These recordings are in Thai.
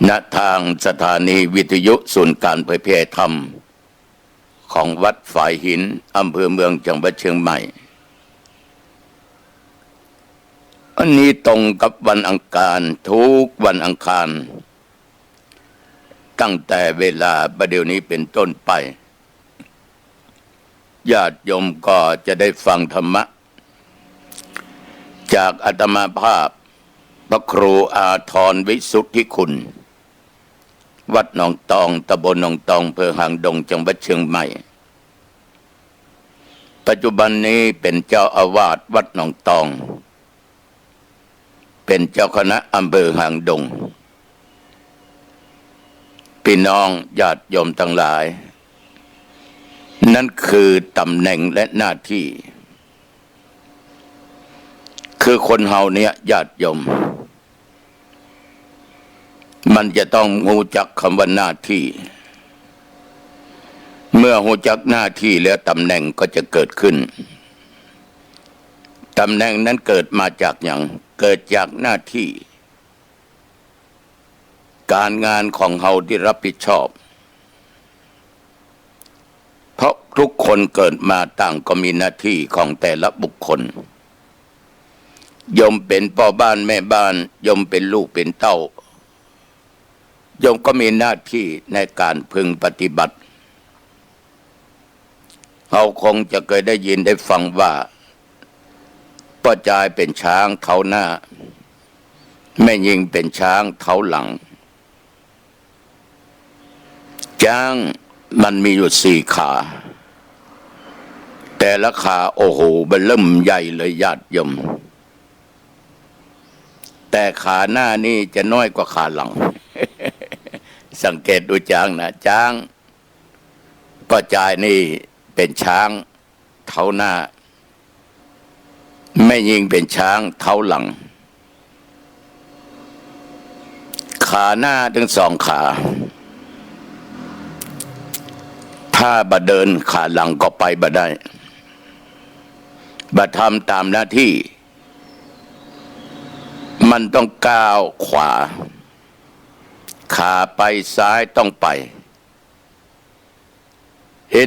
ณทางสถานีวิทยุศูนย์การเผยแพร่ธรรมของวัดฝายหินอำเภอเมืองจังหวัดเชียงใหม่อันนี้ตรงกับวันอังคารทุกวันอังคารตั้งแต่เวลาประเดี๋ยวนี้เป็นต้นไปญาติโยมก็จะได้ฟังธรรมะจากอาตมาภาพพระครูอาทรวิสุทธิคุณวัดหนองตองตำบลหนองตองอำเภอหางดงจังหวัดเชียงใหม่ปัจจุบันนี้เป็นเจ้าอาวาสวัดหนองตองเป็นเจ้าคณะอำเภอหางดงพี่น้องญาติโยมทั้งหลายนั่นคือตำแหน่งและหน้าที่คือคนเฮาเนี่ยญาติโยมมันจะต้องรู้จักคำว่าหน้าที่เมื่อรู้จักหน้าที่แล้วตำแหน่งก็จะเกิดขึ้นตำแหน่งนั้นเกิดมาจากอย่างเกิดจากหน้าที่การงานของเฮาที่รับผิดชอบเพราะทุกคนเกิดมาต่างก็มีหน้าที่ของแต่ละบุคคลโยมเป็นพ่อบ้านแม่บ้านโยมเป็นลูกเป็นเต้าโยมก็มีหน้าที่ในการพึงปฏิบัติเราคงจะเคยได้ยินได้ฟังว่าพ่อจายเป็นช้างเท้าหน้าแม่ยิงเป็นช้างเท้าหลังช้างมันมีอยู่4 ขาแต่ละขาโอ้โหเบิ่มใหญ่เลยญาติโยมแต่ขาหน้านี่จะน้อยกว่าขาหลัง สังเกตดูช้างนะช้างพ่อจายนี่เป็นช้างเท้าหน้าแม่ยิงเป็นช้างเท้าหลังขาหน้าทั้ง2 ขาถ้าบ่เดินขาหลังก็ไปบ่ได้บ่ทำตามหน้าที่มันต้องก้าวขวาขาไปซ้ายต้องไป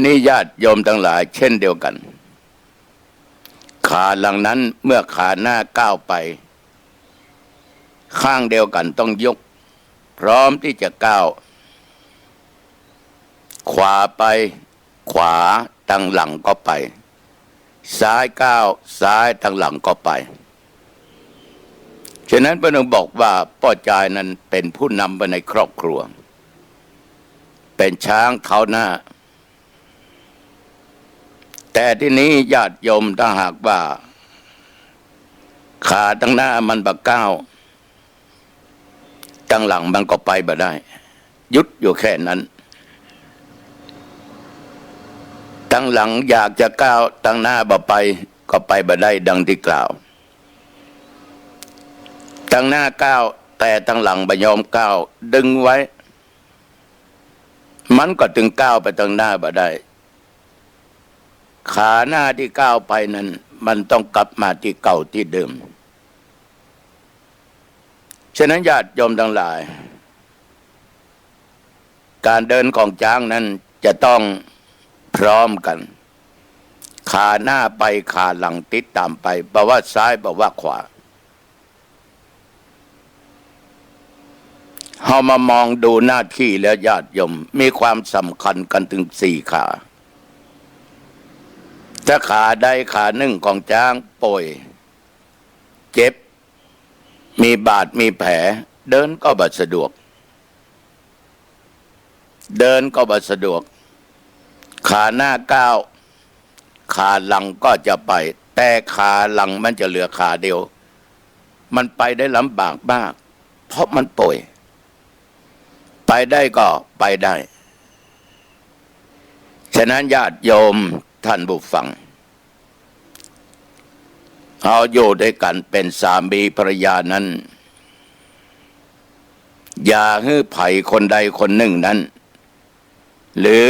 นี้ญาติโยมทั้งหลายเช่นเดียวกันขาหลังนั้นเมื่อขาหน้าก้าวไปข้างเดียวกันต้องยกพร้อมที่จะก้าวขวาไปขวาตั้งหลังก็ไปซ้ายก้าวซ้ายตั้งหลังก็ไปฉะนั้นพระองค์บอกว่าพ่อจายนั้นเป็นผู้นำไปในครอบครัวเป็นช้างเท้าหน้าแต่ที่นี้ญาติโยมถ้าหากว่าขาตั้งหน้ามันบ่ก้าวตั้งหลังมันก็ไปบ่ได้ยุดอยู่แค่นั้นตั้งหลังอยากจะก้าวตั้งหน้าบ่ไปก็ไปบ่ได้ดังที่กล่าวตั้งหน้าก้าวแต่ตั้งหลังบ่ยอมก้าวดึงไว้มันก็ถึงก้าวไปตั้งหน้าบ่ได้ขาหน้าที่ก้าวไปนั้นมันต้องกลับมาที่เก่าที่เดิมฉะนั้นญาติโยมทั้งหลายการเดินของช้างนั้นจะต้องพร้อมกันขาหน้าไปขาหลังติดตามไปแปลว่าซ้ายแปลว่าขวาเรามามองดูหน้าที่แล้วญาติโยมมีความสำคัญกันถึง4 ขาถ้าขาใดขาหนึ่งของช้างป่วยเจ็บมีบาดมีแผลเดินก็บ่สะดวกเดินก็บ่สะดวกขาหน้าก้าวขาหลังก็จะไปแต่ขาหลังมันจะเหลือขาเดียวมันไปได้ลำบากมากเพราะมันป่วยไปได้ก็ไปได้ฉะนั้นญาติโยมท่านผู้ฟังเราอยู่ด้วยกันเป็นสามีภรรยานั้นอย่าให้ไผ่คนใดคนหนึ่งนั้นหรือ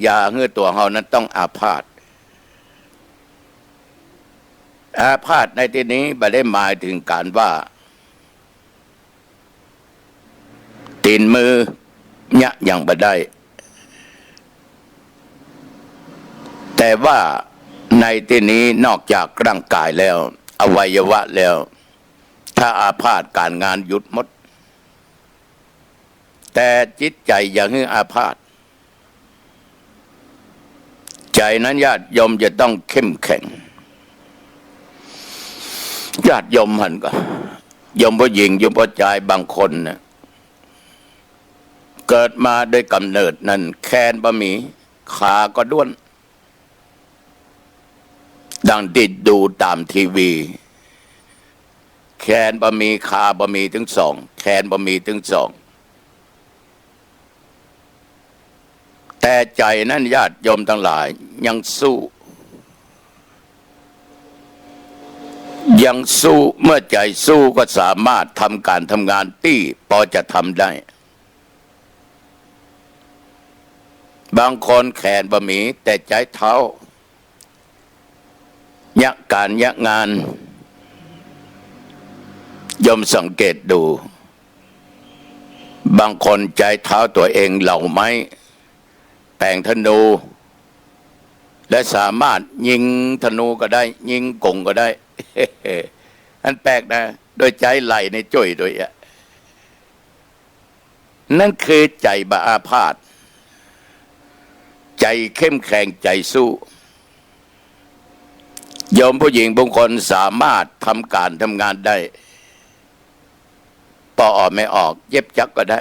อย่าให้ตัวเรานั้นต้องอาพาธในที่นี้ไม่ได้หมายถึงการว่า ท ตีนมือเนี่ยยังบ่ได้แต่ว่าในที่นี้นอกจากร่างกายแล้วอวัยวะแล้วถ้าอาพาธการงานหยุดหมดแต่จิตใจอย่างนี้อาพาธใจนั้นญาติโยมจะต้องเข้มแข็งญาติโยมหันก็โยมผู้หญิงโยมผู้ชายบางคนเนี่ยเกิดมาด้วยกำเนิดนั้นแขนบ่มีขาก็ด้วนดังติดดูตามทีวีแขนบ่มีขาบ่มีถึงสองแขนบ่มีถึงสองแต่ใจนั้นญาติโยมทั้งหลายยังสู้เมื่อใจสู้ก็สามารถทำการทำงานที่พอจะทำได้บางคนแขนบ่มีแต่ใจเท้ายักการยักงานยมสังเกตดูบางคนใจเท้าตัวเองเหล่าไม้แปลงธนูและสามารถยิงธนูก็ได้ยิงกงก็ได้ อันแปลกนะโดยใจไหลในจ้อยโดยนั่นคือใจบาอาพาธใจเข้มแข็งใจสู้โยมผู้หญิงบางคนสามารถทำการทำงานได้ปออกไม่ออกเย็บจักก็ได้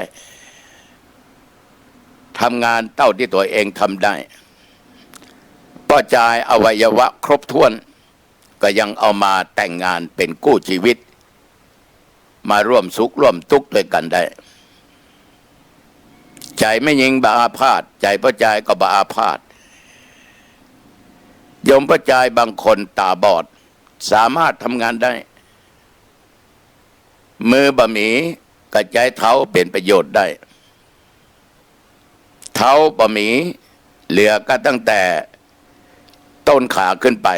ทำงานเท่าที่ตัวเองทำได้ป้อจ่ายอวัยวะครบถ้วนก็ยังเอามาแต่งงานเป็นกู้ชีวิตมาร่วมสุขร่วมทุกข์ด้วยกันได้ใจไม่ยิงบาอาพาธใจป้อจ่ายก็บาอาพาธโยมป้อจ่ายบางคนตาบอดสามารถทำงานได้มือบะหมี่กระจายเท้าเป็นประโยชน์ได้เท้าบะหมี่เหลือก็ตั้งแต่ต้นขาขึ้นไป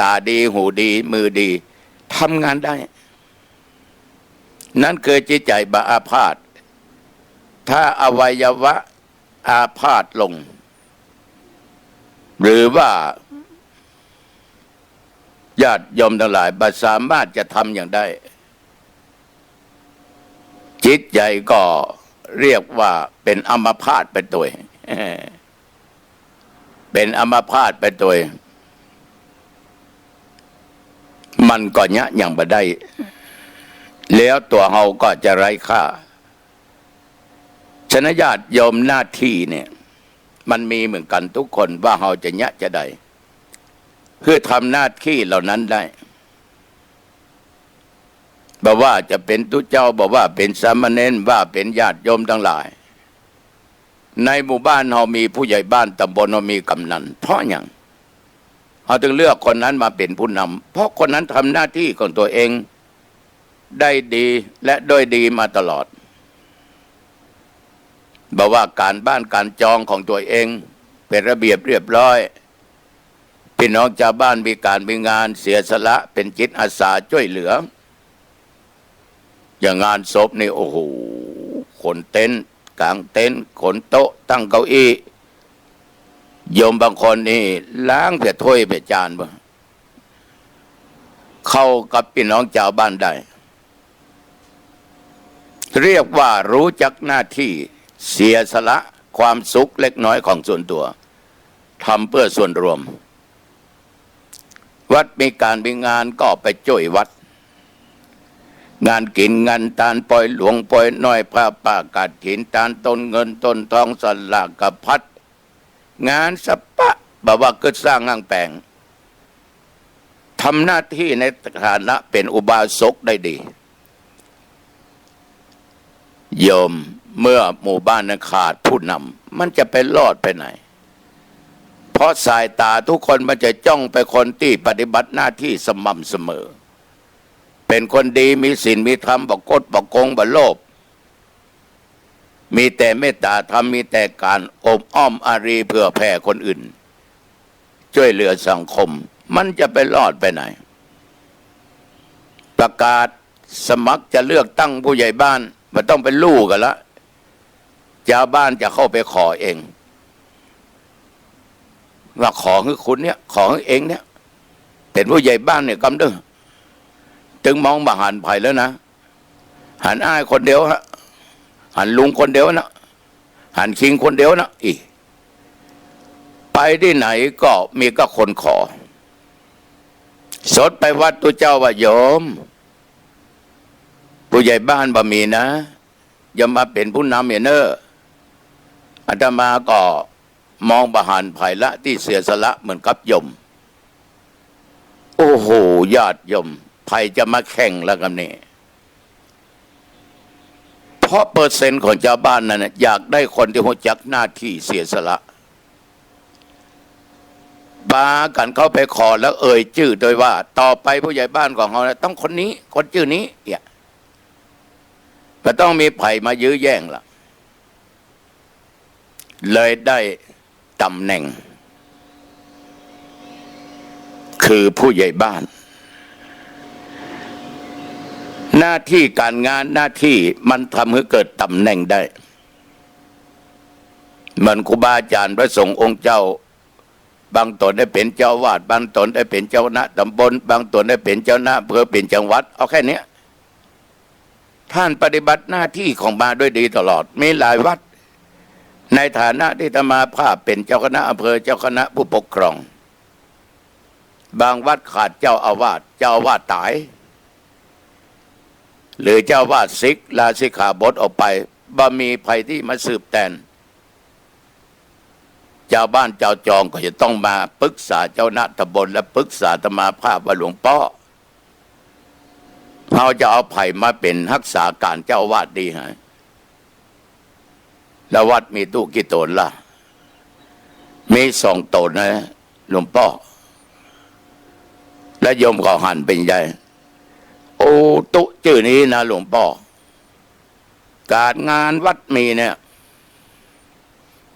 ตาดีหูดีมือดีทำงานได้นั่นคือจิตใจบาอาพาธถ้าอวัยวะอาพาธลงหรือว่าญาติโยมทั้งหลายบ่สามารถจะทำอย่างได้จิตใจก็เรียกว่าเป็นอัมพาตไปตัวเป็นอัมพาตไปตัวมันก็ยะอย่างบ่ได้แล้วตัวเฮาก็จะไร้ค่าฉะนั้นญาติโยมหน้าที่เนี่ยมันมีเหมือนกันทุกคนว่าเฮาจะยะจะได้เพื่อทำหน้าที่เหล่านั้นได้บอกว่าจะเป็นตุเจ้าบอกว่าเป็นสามเณรว่าเป็นญาติโยมทั้งหลายในหมู่บ้านเรามีผู้ใหญ่บ้านตำบลเรามีกำนันเพราะอย่างเราถึงเลือกคนนั้นมาเป็นผู้นำเพราะคนนั้นทำหน้าที่ของตัวเองได้ดีและโดยดีมาตลอดบอกว่าการบ้านการจองของตัวเองเป็นระเบียบเรียบร้อยพี่น้องชาวบ้านมีการมีงานเสียสละเป็นจิตอาสาช่วยเหลืออย่างงานศพนี่โอ้โหขนเต็นท์กางเต็นท์ขนโต๊ะตั้งเก้าอี้โยมบางคนนี่ล้างเพียถ้วยเพียจานบ่เข้ากับพี่น้องชาวบ้านได้เรียกว่ารู้จักหน้าที่เสียสละความสุขเล็กน้อยของส่วนตัวทำเพื่อส่วนรวมวัดมีการมีงานก็ไปช่วยวัดงานกินงานตานปล่อยหลวงปล่อยน้อยผ้าป่ากาดถินตานต้นเงินต้นทองสลากกับพัดงานสปะบ่ว่าเกิดสร้างงานแปลงทำหน้าที่ในฐานะเป็นอุบาสกได้ดีโยมเมื่อหมู่บ้านนั้นขาดผู้นำมันจะไปรอดไปไหนเพราะสายตาทุกคนมันจะจ้องไปคนที่ปฏิบัติหน้าที่สม่ำเสมอเป็นคนดีมีศีลมีธรรมบ่กดบ่โกงบ่โลภมีแต่เมตตาธรรมมีแต่การอบอ้อมอารีเพื่อแผ่คนอื่นช่วยเหลือสังคมมันจะไปรอดไปไหนประกาศสมัครจะเลือกตั้งผู้ใหญ่บ้านมันต้องเป็นลูกกันละ ชาวบ้านจะเข้าไปขอเองว่าขอให้คุณเนี่ยขอให้เองเนี่ยเป็นผู้ใหญ่บ้านเนี่ยกำเด้อถึงมองมาหันไผ่แล้วนะหันอ้ายคนเดียวฮะหันลุงคนเดียวนะหันคิงคนเดียวนะไปที่ไหนก็มีก็คนขอสดไปวัดตัวเจ้าว่าโยมผู้ใหญ่บ้านบ่มีนะอย่ามาเป็นผู้นำเนอะอาตมาก็มองบาหันไผ่ละที่เสียสละเหมือนกับยมโอ้โหญาติยมไผ่จะมาแข่งแล้วกันนี่เพราะเปอร์เซ็นต์ของชาวบ้านนั้นอยากได้คนที่หัวจักหน้าที่เสียสละบากันเข้าไปขอแล้วเอ่ยชื่อโดยว่าต่อไปผู้ใหญ่บ้านของเขาต้องคนนี้คนชื่อนี้เนี่ยก็ต้องมีไผ่มายื้อแย่งล่ะเลยได้ตำแหน่งคือผู้ใหญ่บ้านหน้าที่การงานหน้าที่มันทำให้เกิดตำแหน่งได้เหมือนครูบาอาจารย์พระสงฆ์องค์เจ้าบางตนได้เป็นเจ้าวาดบางตนได้เป็นเจ้าคณะตำบลบางตนได้เป็นเจ้าหน้าอำเภอเป็นจังหวัดเอาแค่นี้ท่านปฏิบัติหน้าที่ของมาด้วยดีตลอดมีหลายวัดในฐานะที่อาตมาภาพเป็นเจ้าคณะอำเภอเจ้าคณะผู้ปกครองบางวัดขาดเจ้าอาวาสตายหรือเจ้าวาดซิกลาสิกขาบทออกไปบ่มีภัยที่มาสืบแทนเจ้าบ้านเจ้าจองก็จะต้องมาปรึกษาเจ้าหน้าตำบลและปรึกษาอาตมาภาพว่าหลวงพ่อเราจะเอาไผ่มาเป็นรักษาการเจ้าวาดดีฮะแล้ววัดมีตู้กี่ตนล่ะมี2 ตนนะหลวงพ่อและโยมก็หันเป็นใหญ่โอ้ตุชื่อนี้นะหลวงพ่อการงานวัดมีเนี่ย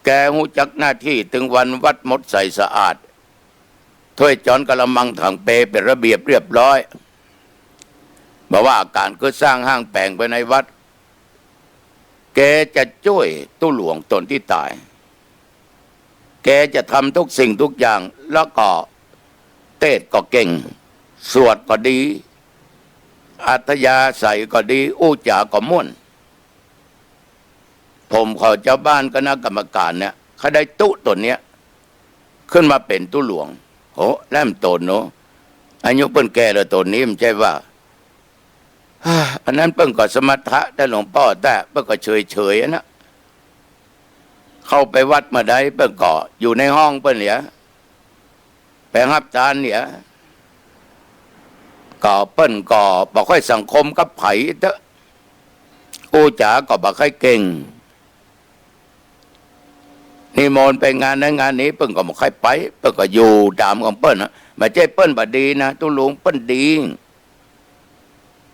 แกหูจักหน้าที่ถึงวันวัดมดใส่สะอาดถ้วยจอนกะละมังถังเปเป็นระเบียบเรียบร้อยบอกว่าการก็สร้างห้างแปลงไปในวัดแกจะช่วยตู้หลวงตนที่ตายแกจะทำทุกสิ่งทุกอย่างแล้วก็เทศก็เก่งสวดก็ดีอัธยาศัยก็ดีอู้จาก็ม่วนผมขอเจ้าบ้านคณะกรรมการเนี่ยเขาได้ตู้ตัวเนี้ยขึ้นมาเป็นตู้หลวงโหแล่มโตนเนาะอายุเปิ้นแก่แล้วตัวนี้มันใช่ว่าอันนั้นเปิ้นก็สมถะได้หลวงพ่อแต่เปิ้นก็เฉยๆนะเข้าไปวัดมาได้เปิ้นก็อยู่ในห้องเปิ้นเหลียไปรับจานเนี่ยก็เปิ้นก็บ่ค่อยสังคมกับไผเด้ออู้จาก็บ่ค่อยเก่งนิมนต์ไปงานนั้นงานนี้เปิ้นก็บ่ค่อยไปเปิ้นก็อยู่ตามของเปิ้นนะไม่ใช่เปิ้นบ่ดีนะตู้หลวงเปิ้นดี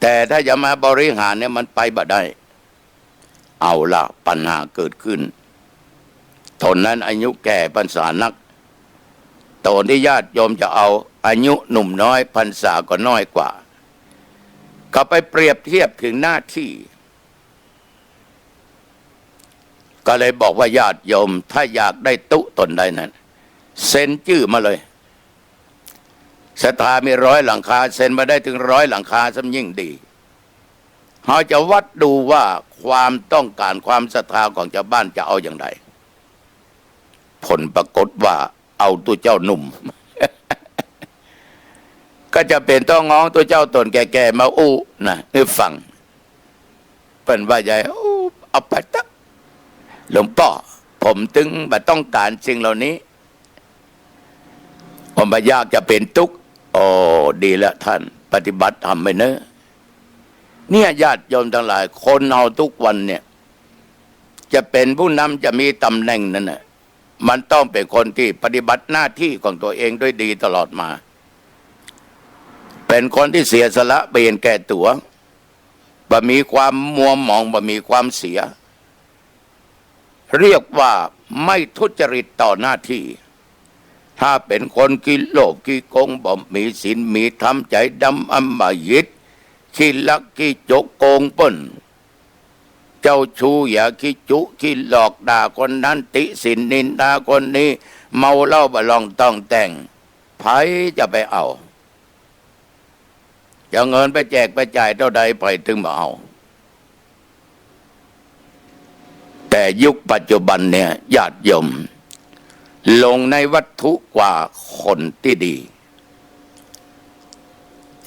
แต่ถ้าจะมาบริหารเนี่ยมันไปบ่ได้เอาละปัญหาเกิดขึ้นตนนั้นอายุแก่พรรษานักตนที่ญาติโยมจะเอาอายุหนุ่มน้อยพรรษาก็น้อยกว่าก็ไปเปรียบเทียบถึงหน้าที่ก็เลยบอกว่าญาติโยมถ้าอยากได้ตุตนใดนั้นเซ็นชื่อมาเลยศรัทธามี100 หลังคาเซ็นมาได้ถึง100 หลังคาซ้ำยิ่งดีเขาจะวัดดูว่าความต้องการความศรัทธาของชาวบ้านจะเอาอย่างไรผลปรากฏว่าเอาตัวเจ้าหนุ่ม ก็จะเป็นต้องง้องตัวเจ้าตนแก่ๆมาอู้นะให้ฟังเป็นว่าใหญ่เอาไปตักหลวงพ่อผมถึงบ่ต้องการสิ่งเหล่านี้ผมบ่อยากจะเป็นทุกข์โอ้ดีแล้วท่านปฏิบัติทำไปเนอะเนี่ยญาติโยมทั้งหลายคนเอาทุกวันเนี่ยจะเป็นผู้นำจะมีตำแหน่งนั่นน่ะมันต้องเป็นคนที่ปฏิบัติหน้าที่ของตัวเองด้วยดีตลอดมาเป็นคนที่เสียสละเปลี่ยนแก่ตัวบ่มีความมัวหมองบ่มีความเสียเรียกว่าไม่ทุจริตต่อหน้าที่ถ้าเป็นคนขี้โลภขี้โกงบ่มีศีลมีธรรมใจดำอำมหิตขี้ลักขี้โจกโกงเปิ้นแก เจ้าชู้อย่าขี้จุขี้หลอกด่าคนนั้นติสินนินทาคนนี้เมาเหล้าบะลองต้องแต่งไผจะไปเอาจะเงินไปแจกไปจ่ายเท่าใดไปถึงมาเอาแต่ยุคปัจจุบันเนี่ยญาติโยมลงในวัตถุกว่าคนที่ดี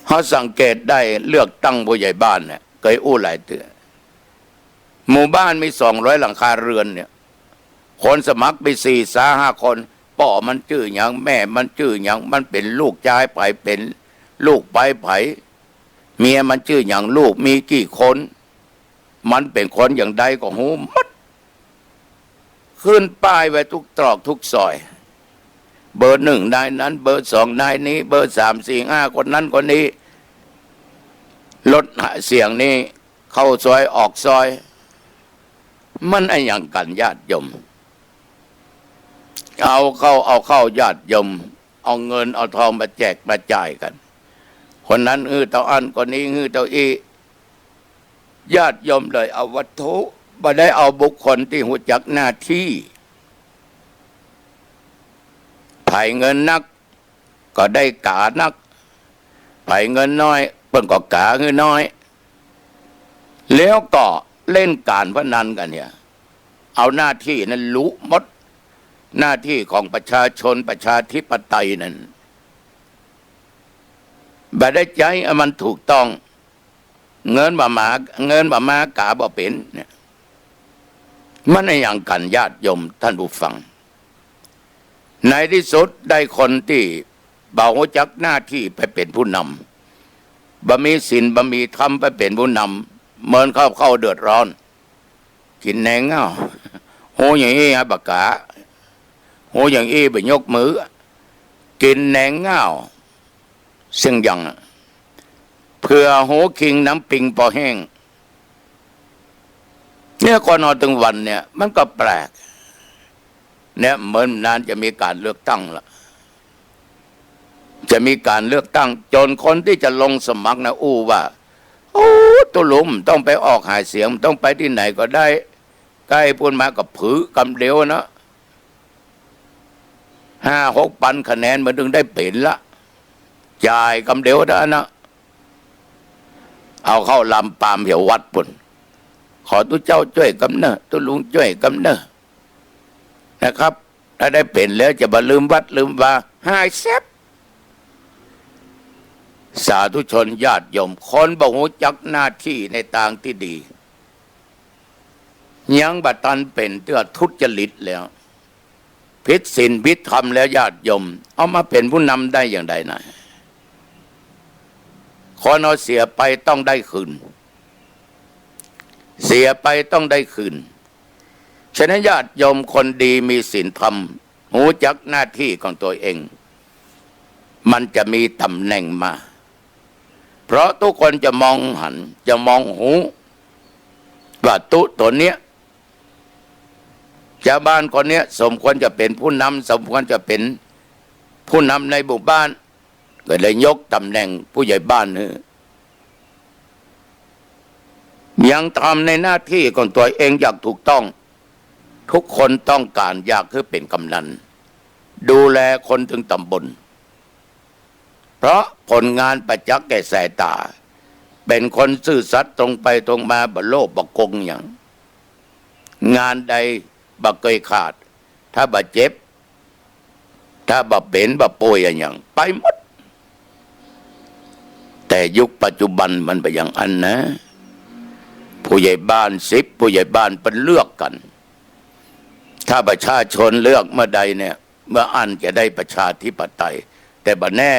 เขาสังเกตได้เลือกตั้งผู้ใหญ่บ้านเนี่ยเคยอู้หลายเตือหมู่บ้านมี200 หลังคาเรือนเนี่ยคนสมัครไป4-5 คนป่อมันชื่ออย่างแม่มันชื่ออย่างมันเป็นลูกชายไปเป็นลูกไปไผเมียมันชื่ออย่างลูกมีกี่คนมันเป็นคนอย่างใดก็หูมัดขึ้นป้ายไว้ทุกตรอกทุกซอยเบอร์1นายนั้นเบอร์2นายนี้เบอร์3 4 5คนนั้นคนนี้ลดเสียงนี้เข้าซอยออกซอยมันไอ้อย่างกันญาติโยมเอาเข้าญาติโยมเอาเงินเอาทองมาแจกมาจ่ายกันคนนั้นเต้าอันคนนี้เต้าอีญาติโยมเลยเอาวัตถุบ่ได้เอาบุคคลที่หูจักหน้าที่ไผเงินนักก็ได้กานักไผเงินน้อยเพิ่นก็กาเงินน้อยแล้วก็เล่นการพนันกันเนี่ยเอาหน้าที่นั้นรู้หมดหน้าที่ของประชาชนประชาธิปไตยนั้นบ่ได้ใจมันถูกต้องเงินบ่มากาบ่เป็นเนี่ยมันในอย่างกันญาติโยมท่านผู้ฟังในที่สุดได้คนที่บ่รู้จักหน้าที่ไปเป็นผู้นำบ่มีศีลบ่มีธรรมไปเป็นผู้นำเหมือนเข้าเดือดร้อนกินแหนงเงาโหอย่างนี้บักกะโหอย่างนี้ไปยกมือกินแหนงเงาซึ่งยังเพื่อโหคิงน้ำปิงพอแห้งเนี่ยก่อนนอนถึงวันเนี่ยมันก็แปลกเนี่ยเหมือนนานจะมีการเลือกตั้งละจะมีการเลือกตั้งจนคนที่จะลงสมัครนะอู้ว่าโอ้ตุลุมต้องไปออกหาเสียงต้องไปที่ไหนก็ได้ใกล้พูดมากับผือกำเดียวนะ5-6 พันคะแนนมันถึงได้เป็นละจ่ายกำเดียวนะเอาเข้าลำปามเหววัดปุ่นขอตุเจ้าช่วยกำเนอตุลุงช่วยกำเนอนะครับถ้าได้เป็นแล้วจะบ่ลืมวัดลืมว่าหายแซบสาธุชนญาติโยมคนบ่ฮู้จักหน้าที่ในทางที่ดียังบัดตันเป็นเตื้อทุจริตแล้วผิดศีลผิดธรรมแล้วญาติโยมเอามาเป็นผู้นำได้อย่างใดนะคนเอาเสียไปต้องได้คืนเสียไปต้องได้คืนฉะนั้นญาติโยมคนดีมีศีลธรรมหูจักหน้าที่ของตัวเองมันจะมีตำแหน่งมาเพราะทุกคนจะมองหันจะมองหูว่าตัวเนี้ยชาวบ้านคนเนี้ยสมควรจะเป็นผู้นำสมควรจะเป็นผู้นำในหมู่บ้านก็เลยยกตำแหน่งผู้ใหญ่บ้านยังทำในหน้าที่ของตัวเองอย่างถูกต้องทุกคนต้องการอยากให้เป็นกำนันดูแลคนถึงตำบลเพราะผลงานประจักษ์แก่สายตาเป็นคนซื่อสัตย์ตรงไปตรงมาบ่โลภบ่โกงอย่างงานใดบ่เคยขาดถ้าบ่เจ็บถ้าบ่เป็นบ่ป่วยอย่างไปหมดแต่ยุคปัจจุบันมันไปอย่างอันนะผู้ใหญ่บ้าน10ผู้ใหญ่บ้านเป็นเลือกกันถ้าประชาชนเลือกเมื่อใดเนี่ยเมื่ออันจะได้ประชาธิปไตยแต่บ่แน่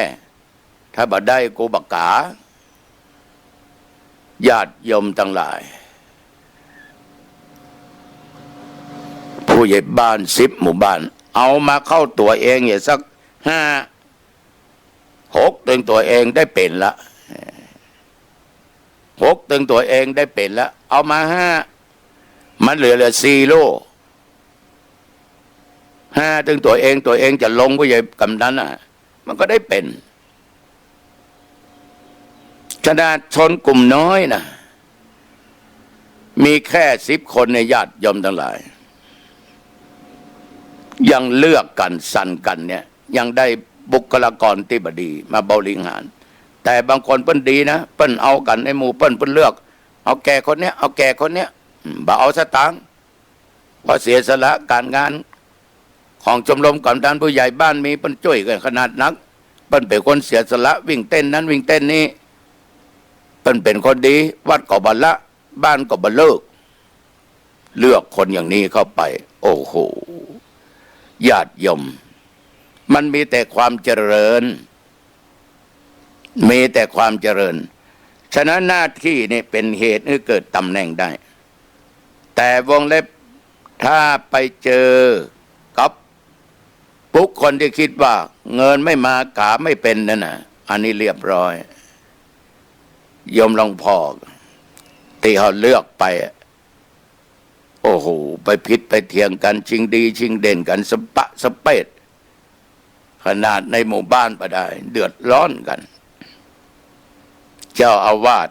ถ้าบ่ได้กูบักกาญาติโยมทั้งหลายผู้ใหญ่บ้าน10 หมู่บ้านเอามาเข้าตัวเองอย่างสัก5-6ตึงตัวเองได้เป็นละ6ตึงตัวเองได้เป็นละเอามา5มันเหลือ4 โล5ตึงตัวเองจะลงผู้ใหญ่กำนันมันก็ได้เป็นขนาดชนกลุ่มน้อยนะ มีแค่10 คนในญาติโยมทั้งหลายยังเลือกกันสั่นกันเนี่ยยังได้บุคลากรที่บดีมาบริหารแต่บางคนเปิ้นดีนะเปิ้นเอากันในหมู่เปิ้นเลือกเอาแก่คนเนี้ยเอาแก่คนเนี้ยบ่เอาสตางค์พอเสียสละการงานของชมรมกำนันผู้ใหญ่บ้านมีเปิ้นช่วยกันขนาดนักเปิ้นเป็นคนเสียสละวิ่งเต้นนั้นวิ่งเต้นนี้เปิ้นเป็นคนดีวัดก็บ่ละบ้านก็บ่เลิกเลือกคนอย่างนี้เข้าไปโอ้โหญาติโยมมันมีแต่ความเจริญมีแต่ความเจริญฉะนั้นหน้าที่นี่เป็นเหตุให้เกิดตำแหน่งได้แต่วงเล็บถ้าไปเจอกับบุคคลที่คิดว่าเงินไม่มากาไม่เป็นนั่นน่ะอันนี้เรียบร้อยโยมลองพอที่เขาเลือกไปโอ้โหไปพิษไปเถียงกันชิงดีชิงเด่นกันสปะสเปดขนาดในหมู่บ้านก็ได้เดือดร้อนกันเจ้าอาวาส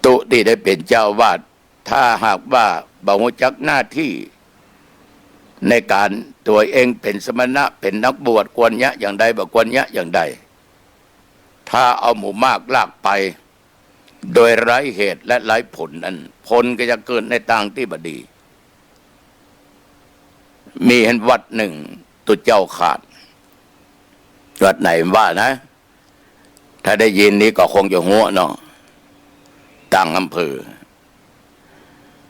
ตุที่ได้เป็นเจ้าอาวาสถ้าหากว่าบ่รู้จักหน้าที่ในการตัวเองเป็นสมณะเป็นนักบวชควรยะอย่างใดบ่ควรยะอย่างใดถ้าเอาหมู่มากลากไปโดยไร้เหตุและไร้ผลนั้นผลก็จะเกิดในทางที่บดีมีเห็นวัดหนึ่งตุเจ้าขาดวัดไหนว่านะถ้าได้ยินนี้ก็คงจะหัวเนาะต่างอำเภอ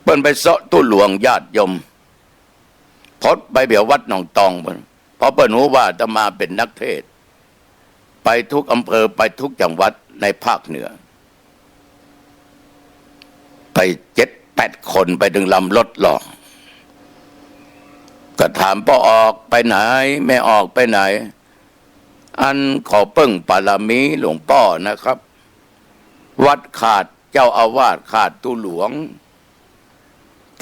เปิ้นไปเสาะตู้หลวงญาติโยมพดไปเบียววัดหนองตองเพราะเปิ้นรู้ว่าจะมาเป็นนักเทศไปทุกอำเภอไปทุกจังหวัดในภาคเหนือไป7-8 คนไปถึงลำรถหล่อก็ถามพ่อออกไปไหนไม่ออกไปไหนอันขอเปิ้งปารามีหลวงพ่อนะครับวัดขาดเจ้าอาวาสขาดตู้หลวง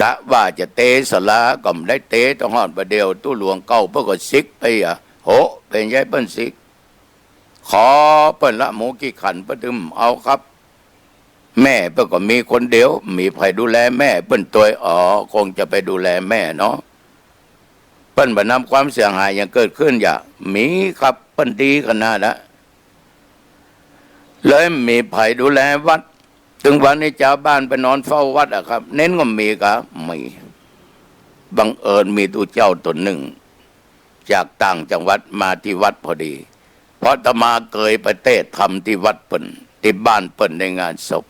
กะว่าจะเตะสลาก็ไม่ได้เตะต้องหอดประเดียวตู้หลวงเก่าเพื่อก็ซิกไปโหเป็นยัยเปิ้นซิกขอเปิ้นละหมูกี่ขันเปิ้นดึมเอาครับแม่เปิ้นก็มีคนเดียวมีใครดูแลแม่เปิ้นตัวคงจะไปดูแลแม่เนาะเปิ้นบ่นำความเสียหายยังเกิดขึ้นอย่ามีครับเปิ้นดีขนาดนะเลยมีไผดูแลวัดถึงวันนี้ชาวบ้านไปนอนเฝ้าวัดอะครับเน้นก็มีครับมีบังเอิญมีตัวเจ้าตนหนึ่งจากต่างจังหวัดมาที่วัดพอดีเพราะอาตมาเคยไปเทศน์ธรรมที่วัดเปิ้นที่บ้านเปิ้นในงานศพ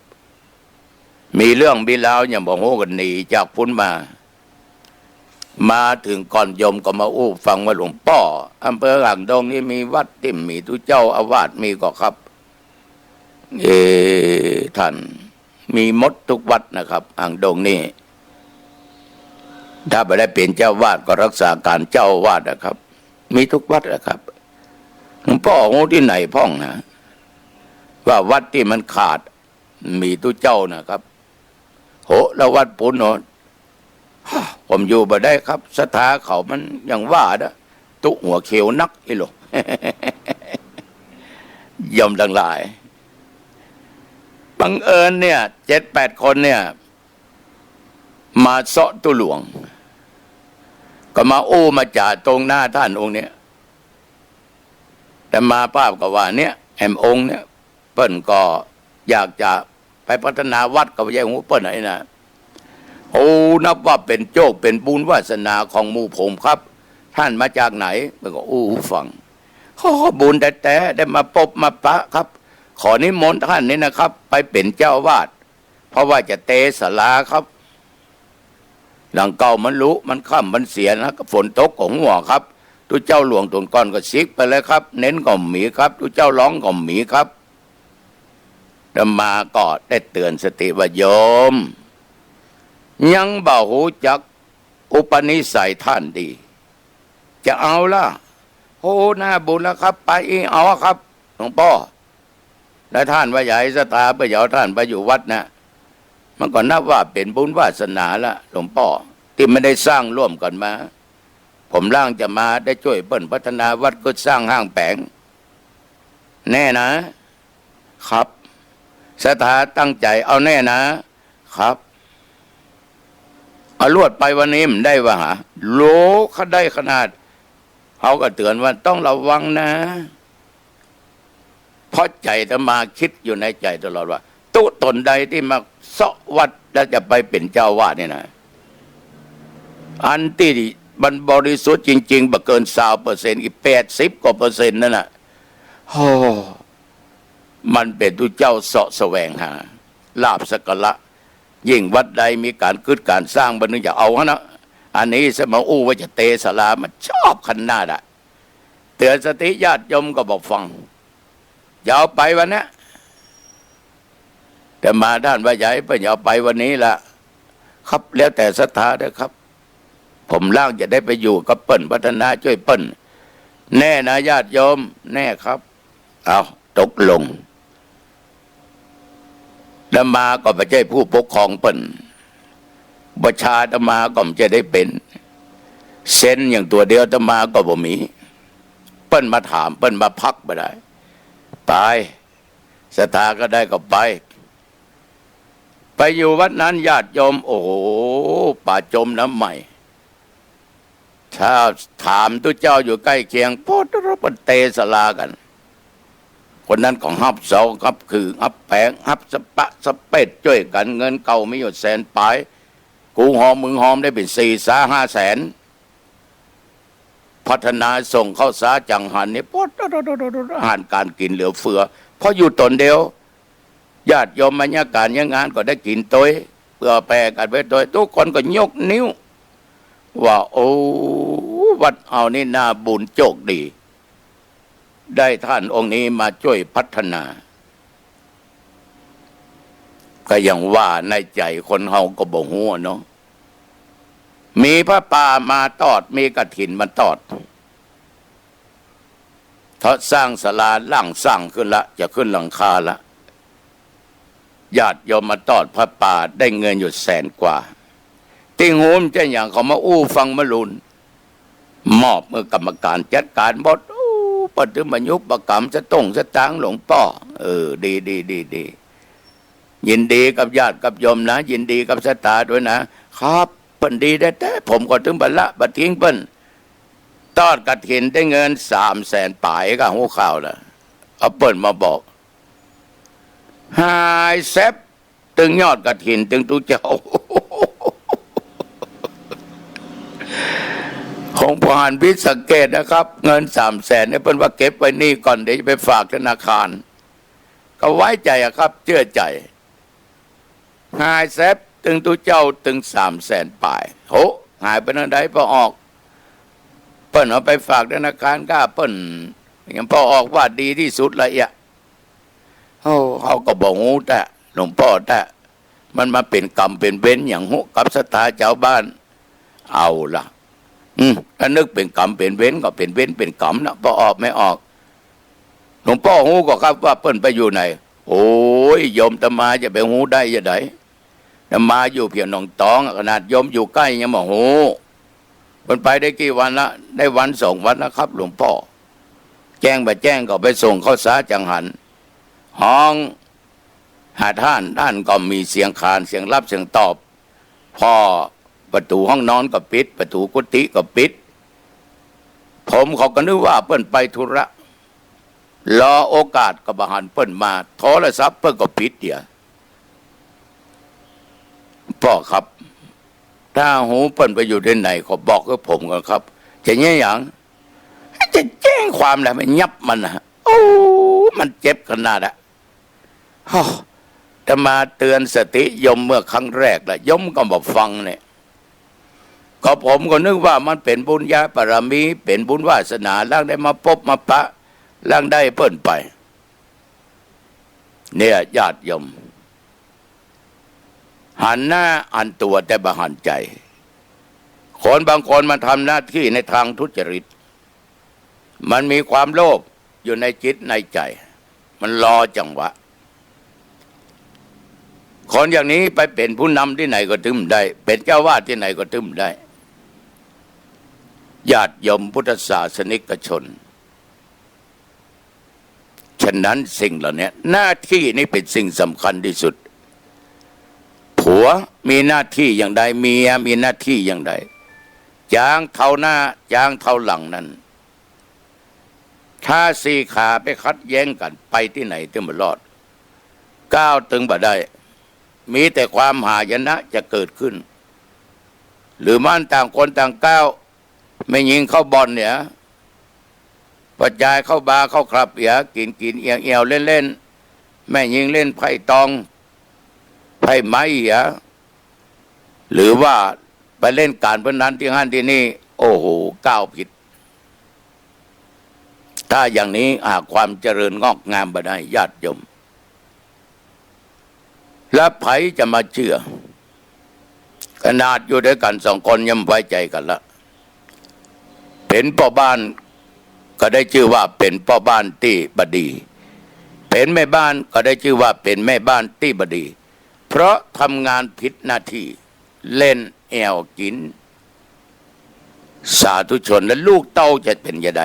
มีเรื่องมีราวอย่างบอกโหกันหนีจากพุ่นมาถึงก่อนโยมก็มาอู้ฟังว่าหลวงพ่ออำเภอหางดงนี่มีวัดที่มีตุเจ้าอาวาสมีก็ครับท่านมีมดทุกวัดนะครับหางดงนี่ถ้าไม่ได้เป็นเจ้าวาดก็รักษาการเจ้าวาดนะครับมีทุกวัดนะครับหลวงพ่อโง่ที่ไหนพ่องนะว่าวัดที่มันขาดมีตุเจ้านะครับโหแล้ววัดปุณโนผมอยู่บ่ได้ครับศรัทธาเขามันอย่างว่านะตุหัวเขียวนักไอ้หลง ยอมทั้งหลายบังเอิญเนี่ย7-8 คนเนี่ยมาเสาะตุหลวงก็มาอู้มาจ่าตรงหน้าท่านองค์เนี้ยแต่มาภาพก็ว่าเนี่ยแอมองค์เนี่ยเปิ้นก็อยากจะไปพัฒนาวัดก็ไม่ใช่หูเปิ้นไหนนะโอ้นับว่าเป็นโชคเป็นบุญวาสนาของหมู่ผมครับท่านมาจากไหนมันก็อู้ฟังข้อบุญแต่ได้มาพบมาปะครับขอนิมนต์ท่านนี่นะครับไปเป็นเจ้าวาดเพราะว่าจะเตะศาลาครับหลังเก่ามันรู้มันค่ำมันเสียนะก็ฝนตกของหัวครับทุเจ้าหลวงตุนก้อนก็ซิกไปเลยครับเน้นก็หมีครับทุเจ้าร้องก็หมีครับแต่มาก็ได้เตือนสติว่าโยมยังบ่หูจักอุปนิสัยท่านดีจะเอาล่ะโอ้หน้าบุญแล้วครับไปเอาครับหลวงพ่อแล้วท่านว่าใหญ่สตาไปเหยาท่านไปอยู่วัดนะมันก็นับว่าเป็นบุญวาสนาละหลวงพ่อที่ไม่ได้สร้างร่วมกันมาผมร่างจะมาได้ช่วยเปิ้นพัฒนาวัดก็สร้างห้างแผงแน่นะครับศรัทธาตั้งใจเอาแน่นะ ครับเอาลวดไปวันนี้มันได้วะหาโลเขาได้ขนาดเขาก็เตือนว่าต้องระวังนะเพราะใจอาตมาคิดอยู่ในใจตลอดว่าตุตนใดที่มาเสาะวัดแล้วจะไปเป็นเจ้าวาดเนี่ยนะอันที่มันบริสุทธิ์จริงๆบ่เกิน20%อีก80 กว่าเปอร์เซ็นต์นั่นน่ะโอ้มันเป็นตุเจ้าเสาะแสวงหาลาภสักการะยิ่งวัดใดมีการกึศการสร้างบันนึงจะเอาฮะนะอันนี้สมอู้ว่าจะเตสลามันชอบขนาดอะเตือนสติญาติโยมก็บอกฟังอย่าเอาไปวันนี้แต่มาด้านว่าใหญ่เพื่อนอย่าเอาไปวันนี้ละครับแล้วแต่ศรัทธาเด้อครับผมล่างจะได้ไปอยู่กับเปิ้นพัฒนาช่วยเปิ้นแน่นะญาติโยมแน่ครับเอาตกลงธรรมาก็ไม่ใช่ผู้ปกครองเปิ้นประชาธรรมาก็ไม่จะได้เป็นเซ็นอย่างตัวเดียวธรรมาก็บ่มีเปิ้นมาถามเปิ้นมาพักไม่ได้ไปศรัทธาก็ได้ก็ไปอยู่วัดนั้นญาติโยมโอ้โหป่าจมน้ำใหม่ถ้าถามตุเจ้าอยู่ใกล้เคียงโพดรบเตสลากันคนนั้นของฮับเสาฮับคือฮับแผงฮับสปะสเปดช่วยกันเงินเก่าไม่หยุดแสนปลายกูหอมมึงหอมได้เป็น4-5 แสนพัฒนาส่งเข้าสาจังหันนี่โพดอาหารการกินเหลือเฟือเพราะอยู่ตนเดียวญาติโยมบรรยากาศยังงานก็ได้กินตัวเพื่อแปรกันไปโดยทุกคนก็ยกนิ้วว่าโอ้วัดเอานี่น่าบุญโชคดีได้ท่านองค์นี้มาช่วยพัฒนาก็ยังว่าในใจคนเฮาก็บ่ฮู้เนาะมีพระป่ามาตอดมีกฐินมาตอดเขาสร้างศาลาล่างสร้างขึ้นละจะขึ้นหลังคาละญาติโยมมาตอดพระป่าได้เงินอยู่100,000 กว่าติงโหมจะอย่างเขามาอู้ฟังมะลุนมอบมือกรรมการจัดการบดปฏิบัติยุบประกรรมจะต้องจะตางหลวงพ่อดียินดีกับญาติกับโยมนะยินดีกับศรัทธาด้วยนะครับเปิ้นดีได้แต่ผมก็ถึงบัลละบัดทิ้งเปิ้นตอดกฐินได้เงิน300,000 ปลายก็หูข่าวละเอาเปิ้นมาบอกหายแซบตึงยอดกฐินตึงตุเจ้าของผ่านพิสังเกตนะครับเงิน300,000เนี่ยเปิ้นว่าเก็บไว้นี่ก่อนเดี๋ยวจะไปฝากธนาคารก็ไว้ใจครับเชื่อใจหายแซบตึงตุเจ้าตึง300,000 ปลายโหหายไปนั่นใดพอออกเปิ้นเอาไปฝากธนาคารก็เปิ้นยังพอออกว่าดีที่สุดละเขาก็บอกหูแต่หลวงพ่อแต่มันมาเป็นกรรมเป็นเว้นอย่างหูกับศรัทธาชาวบ้านเอาล่ะถ้านึกเป็นกรรมเป็นเว้นก็เป็นเว้นเป็นกรรมนะพอออกไม่ออกหลวงพ่อหูก็ครับว่าเปิ้นไปอยู่ไหนโอ้ยโยมตมาจะไปหูได้ยังไงตมาอยู่เพียงหนองตองขนาดโยมอยู่ใกล้ยังมาหูมันไปได้กี่วันละได้วัน2 วันนะครับ หลวงพ่อแจ้งไปแจ้งก็ไปส่งเข้าสาจังหันห้องหาท่านก็มีเสียงคานเสียงรับเสียงตอบพ่อประตูห้องนอนก็ปิดประตูกุฏิก็ปิดผมเขาก็นึกว่าเปิ้นไปธุระรอโอกาสก็บหันเปิ้นมาโทรศัพท์เปิ้นก็ปิดเดี๋ยวพ่อครับถ้าหูเปิ้นไปอยู่ที่ไหนขอบอกกับผมกันครับจะเงี้ยอย่างจะแจ้งความอะไรมันยับมันนะโอ้มันเจ็บขนาดอะจะมาเตือนสติยมเมื่อครั้งแรกแหละยมก็บอกฟังเนี่ยก็ผมก็นึกว่ามันเป็นบุญญาบารมีเป็นบุญวาสนาล่างได้มาพบมาปะล่างได้เปิ้นไปเนี่ยญาติยมหันหน้าอันตัวแต่บ่หันใจคนบางคนมันทำหน้าที่ในทางทุจริตมันมีความโลภอยู่ในจิตในใจมันรอจังหวะคนอย่างนี้ไปเป็นผู้นำที่ไหนก็ทึมได้เป็นเจ้าวาดที่ไหนก็ทึมได้ญาติโยมพุทธศาสนิกชนฉะนั้นสิ่งเหล่านี้หน้าที่นี้เป็นสิ่งสำคัญที่สุดผ ผัวมีหน้าที่อย่างใดเมียมีหน้าที่อย่างใดจางเท่าหน้าจางเท่าหลังนั้นถ้าสี่ขาไปคัดแย้งกันไปที่ไหนถึงบ่รอดก้าวถึงบ่ได้มีแต่ความหายนะจะเกิดขึ้นหรือมันต่างคนต่างก้าวไม่ยิงเข้าบอลเนี่ยปัจจัยเข้าบาร์เข้าคลับเอียกินเอียงเอียวเล่นเล่นแม่ยิงเล่นไพ่ตองไพ่ไม้เอียหรือว่าไปเล่นการพนันที่ห้านที่นี่โอ้โหก้าวผิดถ้าอย่างนี้ความเจริญงอกงามบ่ได้ญาติโยมแล้วไผจะมาเชื่อขนาดอยู่ด้วยกันสองคนยังไว้ใจกันละเป็นพ่อบ้านก็ได้ชื่อว่าเป็นพ่อบ้านที่บดีเป็นแม่บ้านก็ได้ชื่อว่าเป็นแม่บ้านที่บดีเพราะทำงานผิดหน้าที่เล่นแอวกินสาธุชนและลูกเต้าจะเป็นยังไง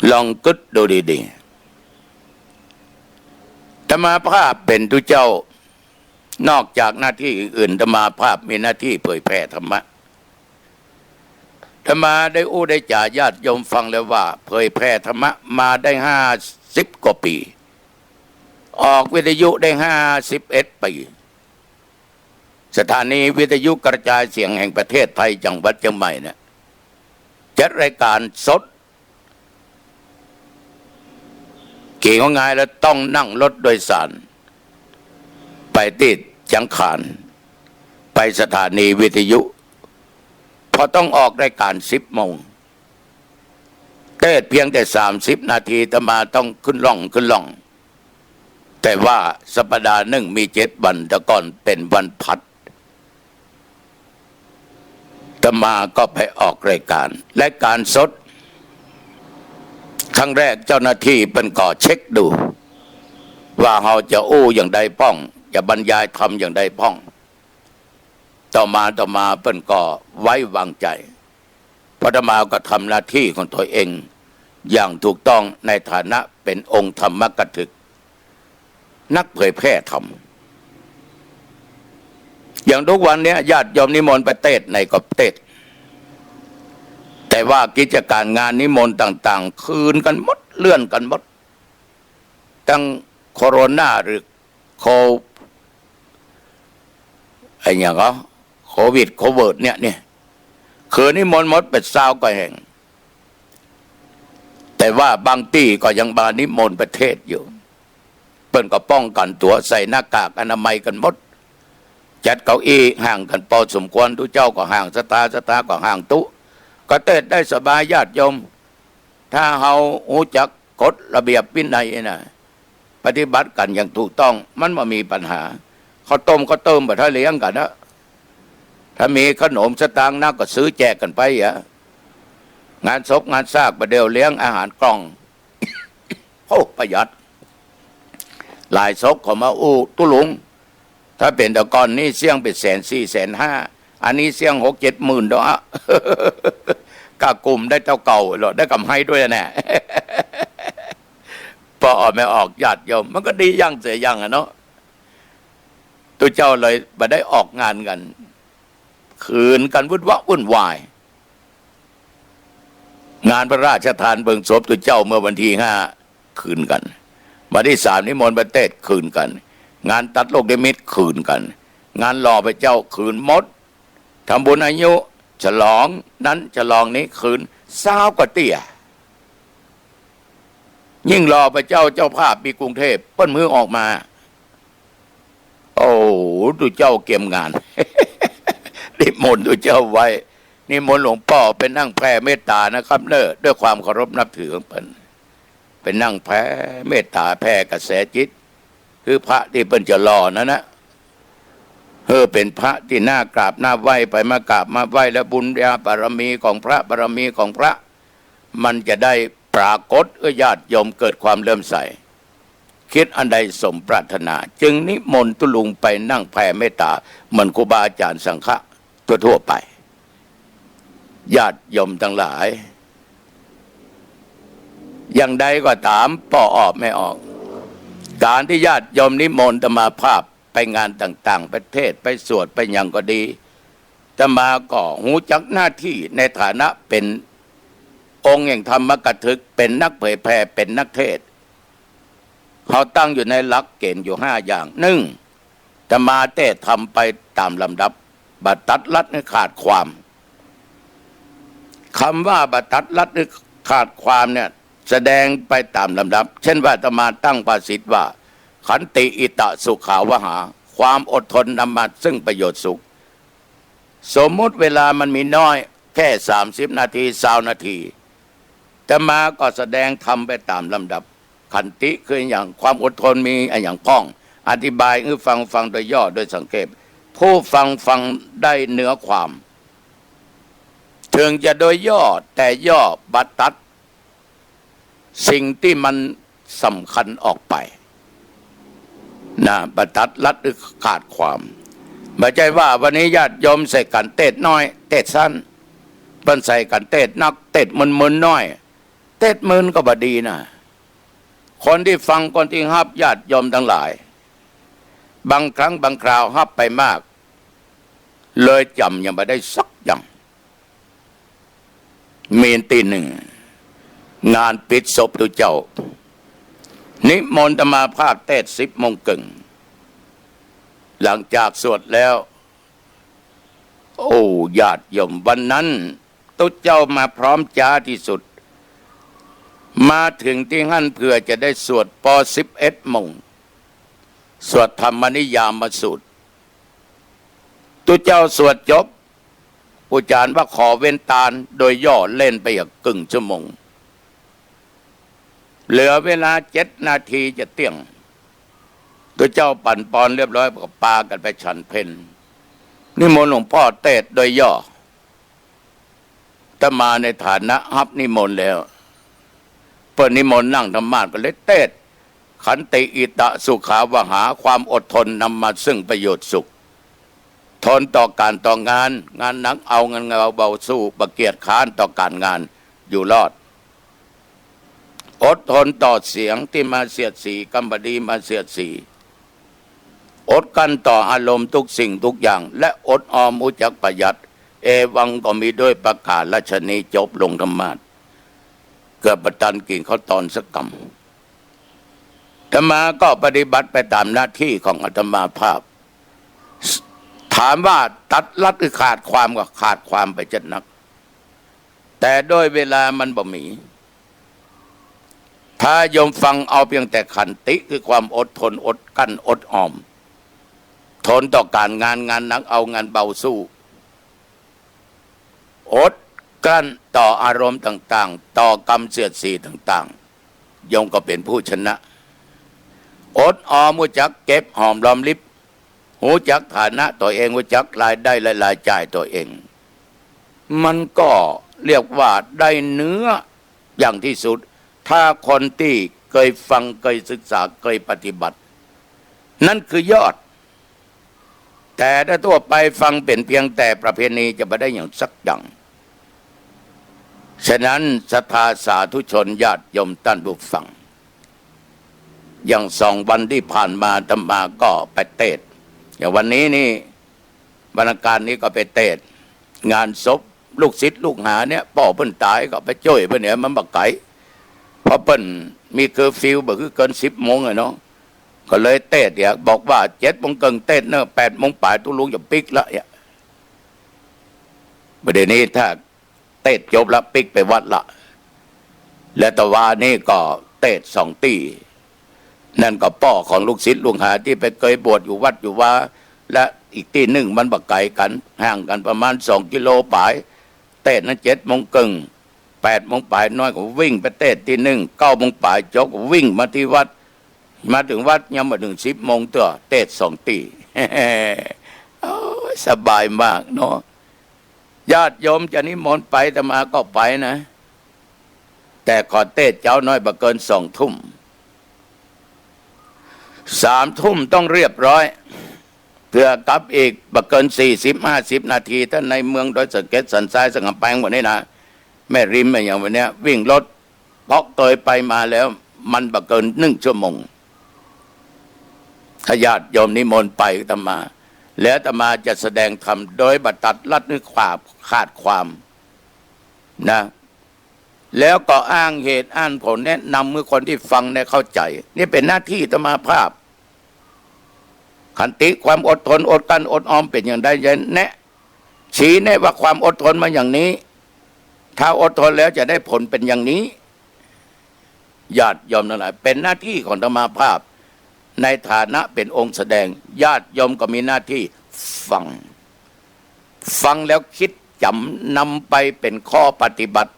ลองกึศดูดีๆธรรมาภาพเป็นทุเจ้านอกจากหน้าที่อื่นธรรมาภาพมีหน้าที่เผยแผ่ธรรมะธรรมาได้ได้จ่าญาติโยมฟังแล้วว่าเผยแผ่ธรรมะมาได้50 กว่าปีออกวิทยุได้51 ปีสถานีวิทยุกระจายเสียงแห่งประเทศไทยจังหวัดเชียงใหม่เนี่ยจัดรายการสดเกี่ยวง่ายแล้วต้องนั่งรถโดยสารไปติดจังขานไปสถานีวิทยุพอต้องออกรายการ10 โมงเทศเพียงแต่30 นาทีแต่มาต้องขึ้นล่องแต่ว่าสัปดาห์หนึ่งมี7 วันแต่ก่อนเป็นวันพัดแต่มาก็ไปออกรายการสดครั้งแรกเจ้าหน้าที่เป็นก่อเช็คดูว่าเราจะอย่างใดป้องจะบรรยายทำอย่างใดป้องต่อมาเปิ้นก็ไว้วางใจพระธรรมาก็ทำหน้าที่ของตัวเองอย่างถูกต้องในฐานะเป็นองค์ธรรมกถึกนักเผยแพร่ธรรมอย่างทุกวันนี้ญาติโยมนิมนต์ไปเทศในก็เทศแต่ว่ากิจการงานนิมนต์ต่างๆคืนกันหมดเลื่อนกันหมดตั้งโคโรนาหรือโควิดเนี่ยคืนนิมนต์หมดเป็น20 กว่าแห่งแต่ว่าบางที่ก็ยังบานิมนต์ประเทศอยู่เปิ้นก็ป้องกันตัวใส่หน้ากากอนามัยกันหมดจัดเก้าอี้ห่างกันพอสมควรทุกเจ้าก็ห่างสตาก็ห่างตุก็เทศได้สบายญาติโยมถ้าเฮารู้จักกฎระเบียบวินัยนะปฏิบัติกันอย่างถูกต้องมันไม่มีปัญหาข้าวต้มแบบถ้าเลี้ยงกันนะถ้ามีขนมสตางค์นักก็ซื้อแจกกันไปงานศพงานซากประเดี๋ยวเลี้ยงอาหารกล่องโอ้ประหยัดหลายศพเขามาตุลุงถ้าเป็นแต่ก่อนนี่เสี่ยงเป็น140,000 150,000อันนี้เสี่ยง6-7 หมื่นดอกกากลุ่มได้เท่าเก่าหรอได้กำไรด้วยแน่พอออกไม่ออกญาติโยมมันก็ดียั่งเสียยั่งเนาะตัวเจ้าเลยมาได้ออกงานกันคืนกันวุ่นวายงานพระราชทานเบิงศพตัวเจ้าเมื่อวันที่5คืนกันวันที่3นิมนต์ประเทศคืนกันงานตัดโลกนิมิตคืนกันงานหล่อพระเจ้าคืนหมดทำบุญอายุฉลองนั้นฉลองนี้คืน20 กว่าเตี้ยยิ่งรอพระเจ้าภาพมีกรุงเทพเปิ้นมือออกมาโอ้ดูเจ้าเก็บงาน นิมนต์ดูเจ้าไว้นิมนต์หลวงพ่อเป็นนั่งแผ่เมตตานะครับเนอะด้วยความเคารพนับถือของเปิ้นเป็นนั่งแผ่เมตตาแผ่กระแสจิตคือพระที่เปิ้นจะรอนะเป็นพระที่น่ากราบน่าไหว้ไปมากราบมาไหว้แล้วบุญญาบารมีของพระบารมีของพระมันจะได้ปรากฏญาติโยมเกิดความเลื่อมใสคิดอันใดสมปรารถนาจึงนิมนต์ตุลุงไปนั่งแผ่เมตตาเหมือนครูบาอาจารย์สังฆะทั่วไปญาติโยมทั้งหลายอย่างใดก็ตามพอออกไม่ออกการที่ญาติโยมนิมนต์อาตมาภาพไป ไปงานต่างๆประเทศไปสวดไปยังก็ดีอาตมาก็หูจักหน้าที่ในฐานะเป็นองค์แห่งธรรมกถึกเป็นนักเผยแผ่เป็นนักเทศเขาตั้งอยู่ในหลักเกณฑ์อยู่5 อย่างหนึ่งอาตมาเทศทำไปตามลำดับบัดตัดลัดให้ขาดความคำว่าบัดตัดลัดให้ขาดความเนี่ยแสดงไปตามลำดับเช่นว่าอาตมาตั้งภาษิตว่าขันติอิตะสุขาวหาความอดทนนำมาซึ่งประโยชน์สุขสมมุติเวลามันมีน้อยแค่30 นาที20 นาทีแต่มาก็แสดงทำไปตามลำดับขันติคืออย่างความอดทนมีอย่างพ้องอธิบายคือฟังโดยย่อโดยสังเขปผู้ฟังได้เนื้อความถึงจะโดยย่อแต่ย่อบัดตัดสิ่งที่มันสำคัญออกไปนะบัดตัดลัดหรือขาดความไม่ใช่ว่าวันนี้ญาติโยมใส่กันเทศน้อยเทศสั้นเปิ้นใส่กันเทศนักเทศมึนน้อยเทศมึนก็บดีนะคนที่ฟังคนที่ฮับญาติโยมทั้งหลายบางครั้งบางคราวฮับไปมากเลยจำยังไม่ได้สักอย่างมีนตีหนึ่งงานปิดศพตุเจ้านิมนต์อาตมาภาพเทศ10 โมงครึ่งหลังจากสวดแล้วโอ้ญาติโยมวันนั้นตุเจ้ามาพร้อมจ้าที่สุดมาถึงที่หั่นเพื่อจะได้สวดป11 โมงสวดธรรมนิยามสูตรตุเจ้าสวดจบอุจารว่าขอเว้นตาลโดยย่อเล่นไปอีกครึ่งชั่วโมงเหลือเวลา7 นาทีจะเที่ยงตัวเจ้าปั่นปอนเรียบร้อยก็ปากันไปฉันเพลนิมนต์หลวงพ่อเทศโดยย่อถ้ามาในฐานะฮับนิมนต์แล้วเปิดนิมนต์นั่งธรรมาสก็เลยเทศขันติอิตะสุขาวหาความอดทนนำมาซึ่งประโยชน์สุขทนต่อการต่องานหนักเอาเงินเอาเบาสู้ประเกียรติค้านต่อการงานอยู่รอดอดทนต่อเสียงที่มาเสียดสีกำบดีมาเสียดสีอดกันต่ออารมณ์ทุกสิ่งทุกอย่างและอดออมอุจักประหยัดเอวังก็มีด้วยประกาศราชนีจบลงธรรมาสเกิดประตันกิ่งเขาตอนสักกรรมอาตมาก็ปฏิบัติไปตามหน้าที่ของอาตมาภาพถามว่าตัดลัดหรือขาดความก็ขาดความไปจัดนักแต่โดยเวลามันบ่มีถ้าโยมฟังเอาเพียงแต่ขันติคือความอดทนอดกั้นอดออมทนต่อการงานหนักเอางานเบาสู้อดกั้นต่ออารมณ์ต่างๆต่อกรรมเสียดสีต่างๆโยมก็เป็นผู้ชนะอดออมรู้จักเก็บหอมรอมริบรู้จักฐานะตัวเองรู้จักรายได้และรายจ่ายตัวเองมันก็เรียกว่าได้เนื้ออย่างที่สุดถ้าคนที่เคยฟังเคยศึกษาเคยปฏิบัตินั่นคือยอดแต่ถ้าทั่วไปฟังเป็นเพียงแต่ประเพณีจะไม่ได้อย่างสักอย่างฉะนั้นศรัทธาสาธุชนญาติโยมท่านผู้ฟังอย่าง2 วันที่ผ่านมาอาตมาก็ไปเทศอย่างวันนี้นี่บรรณาการนี้ก็ไปเทศงานศพลูกศิษย์ลูกหาเนี่ยป่อเพิ่นตายก็ไปช่วยเพิ่นเนี่ยมันบักไก่เพราะเพิ่นมีเคอร์ฟิวบ่คือเกิน10 โมงเนาะก็เลยเทศเนี่ยบอกว่า7 โมงครึ่งเทศเนอะ8 โมงปลายตุลุงจะปิกละเนี่ยประเดี๋ยวนี้ถ้าเทศจบแล้วปิกไปวัดละและตะวันนี่ก็เทศ2 ตีนั่นก็ป่อของลูกศิษย์ลูกหาที่ไปเคยบวชอยู่วัดอยู่ว่าและอีกที่หนึ่งมันบักไก่กันห่างกันประมาณ2 กิโลปลายเทศนั้น7 โมงครึ่ง8 โมงปลายน้อยก็วิ่งไปเทศที่หนึ่ง9 โมงปลายจบวิ่งมาที่วัดมาถึงวัดยังมาถึง10 โมงตัวเทศ2 ตีสบายมากเนาะญาติโยมจะนิมนต์ไปแต่มาก็ไปนะแต่ขอเทศเจ้าน้อยบ่เกิน2 ทุ่ม3 ทุ่มต้องเรียบร้อยเพื่อกลับอีกบ่เกิน40-50 นาทีถ้าในเมืองโดยสะเก็ดสันทรายสังกำแพงหมดนี่นะแม่ริมอย่างวันนี้วิ่งรถเพราะเคยไปมาแล้วมันบ่เกิน1 ชั่วโมง ถ้าญาติโยมนิมนต์ไปอาตมา แล้วอาตมาจะแสดงธรรมโดยบัตัดลัดนึกความขาดความนะแล้วก็อ้างเหตุอ้างผลแนะนำเมื่อคนที่ฟังได้เข้าใจนี่เป็นหน้าที่อาตมาภาพขันติความอดทนอดกลั้นอดออมเป็นอย่างไรจะแนะชี้แนะว่าความอดทนมาอย่างนี้ถ้าอดทนแล้วจะได้ผลเป็นอย่างนี้ญาติโยมนั่นแหละเป็นหน้าที่ของอาตมาภาพในฐานะเป็นองค์แสดงญาติโยมก็มีหน้าที่ฟังแล้วคิดจำนำไปเป็นข้อปฏิบัติ